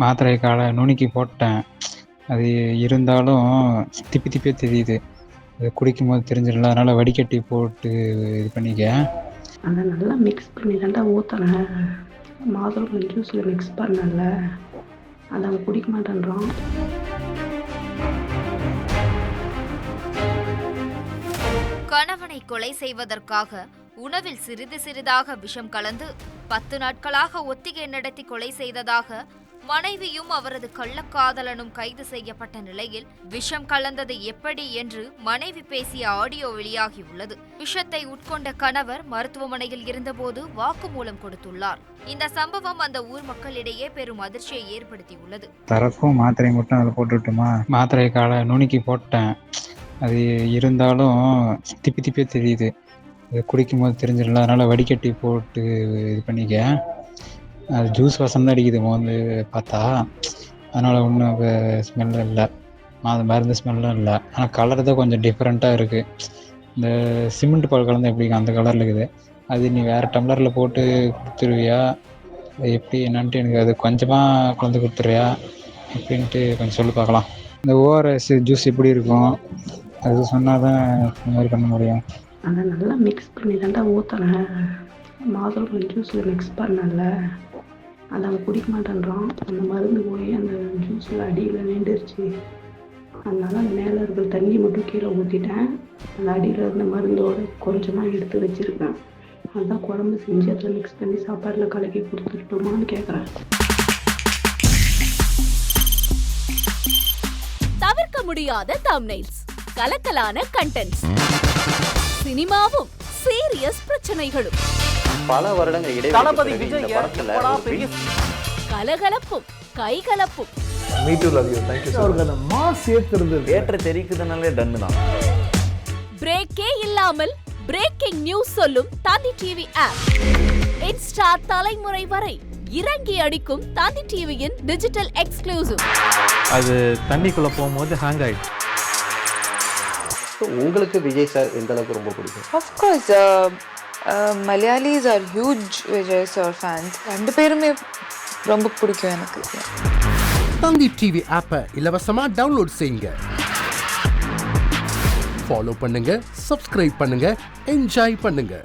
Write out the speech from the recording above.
மாத்திரையை நுணுக்கி போட்டேன். அது இருந்தாலும் திப்பி திப்பியே தெரியுது. அது குடிக்கும்போது தெரிஞ்சிடல. அதனால் வடிகட்டி போட்டு இது பண்ணிக்க. அதை நல்லா மிக்ஸ் பண்ணி தாண்டா ஊற்றினேன். மாதுளம்பழம் ஜூஸில் மிக்ஸ் பண்ணல, அதை அவன் குடிக்க மாட்டேன்றான். கணவனை கொலை செய்வதற்காக உணவில் சிறிது சிறிதாக விஷம் கலந்து 10 நாட்களாக ஒத்திகை நடத்தி கொலை செய்ததாக மனைவியும் அவரது கள்ளக்காதலனும் கைது செய்யப்பட்ட நிலையில் விஷம் கலந்தது எப்படி என்று மனைவி பேசிய ஆடியோ வெளியாகியுள்ளது. விஷத்தை உட்கொண்ட கணவர் மருத்துவமனையில் இருந்தபோது வாக்குமூலம் கொடுத்துள்ளார். இந்த சம்பவம் அந்த ஊர் மக்களிடையே பெரும் அதிர்ச்சியை ஏற்படுத்தியுள்ளது. தரப்பும் மாத்திரை மட்டும் அதில் போட்டுட்டுமா, மாத்திரையை நுணுக்கி போட்டேன். அது இருந்தாலும் திப்பி திப்பியே தெரியுது. அது குடிக்கும்போது தெரிஞ்சிடல. அதனால் வடிகட்டி போட்டு இது பண்ணிக்க. அது ஜூஸ் வாசம் தான் அடிக்குது வந்து பார்த்தா. அதனால் ஒன்றும் ஸ்மெல்லும் இல்லை, மருந்து ஸ்மெல்லும் இல்லை. ஆனால் கலர் தான் கொஞ்சம் டிஃப்ரெண்ட்டாக இருக்குது. இந்த சிமெண்ட் பால் கலந்து எப்படி அந்த கலரில் இருக்குது. அது நீ வேறு டம்ளரில் போட்டு கொடுத்துருவியா, அது எப்படி என்னன்ட்டு எனக்கு அது கொஞ்சமாக கலந்து கொடுத்துருவியா எப்படின்ட்டு கொஞ்சம் சொல்லி பார்க்கலாம். இந்த ஓஆர்எஸ் ஜூஸ் எப்படி இருக்கும், அது சொன்னால் தான் இந்த மாதிரி பண்ண முடியும். அதை நல்லா மிக்ஸ் பண்ணி தாண்டா ஊற்றினேன். மாதுளம்பழம் ஜூஸில் மிக்ஸ் பண்ணல, அதை அவன் குடிக்க மாட்டேன்றான். அந்த மருந்து போய் அந்த ஜூஸில் அடியில் நின்றுருச்சு. அதனால அந்த மேலே இருக்கிற தண்ணி மட்டும் கீழே ஊற்றிட்டேன். அந்த அடியில் இருந்த மருந்தோடு கொஞ்சமாக எடுத்து வச்சுருக்கேன். அதுதான் குழம்பு செஞ்சு அதில் மிக்ஸ் பண்ணி சாப்பாட்டில் கலக்கி கொடுத்துட்டோமான்னு கேட்குறேன். தவிர்க்க முடியாத தம்ப்நெயில்ஸ், கலக்கலான கண்டென்ட்ஸ், சினிமாவும் சீரியஸ் பிரச்சனைகளும், பல வருடங்கள் இடைவெளி கலகலப்பும் கைகலப்பும், ஏற்ற தெரிக்குதுனாலே டன்னு தான். பிரேக்கே இல்லாமல் பிரேக்கிங் நியூஸ் சொல்லும் தந்தி டிவி ஆப். இன்ஸ்டா தலைமுறை வரை இறங்கி அடிக்கும் தந்தி டிவியின் டிஜிட்டல் எக்ஸ்க்ளூசிவ். அது தண்ணிக்குள்ள போகும்போது ஹேங் ஆயிடுச்சு. உங்களுக்கு விஜய் சார் எந்த அளவுக்கு ரொம்ப பிடிக்கும்? Of course, Malayalis are huge Vijay sir fans. ரெண்டு பேருமே ரொம்ப பிடிக்கும் எனக்கு. தந்தி டிவி ஆப்பை இலவசமா டவுன்லோட் செய்யுங்க. ஃபாலோ பண்ணுங்க, சப்ஸ்கிரைப் பண்ணுங்க, என்ஜாய் பண்ணுங்க.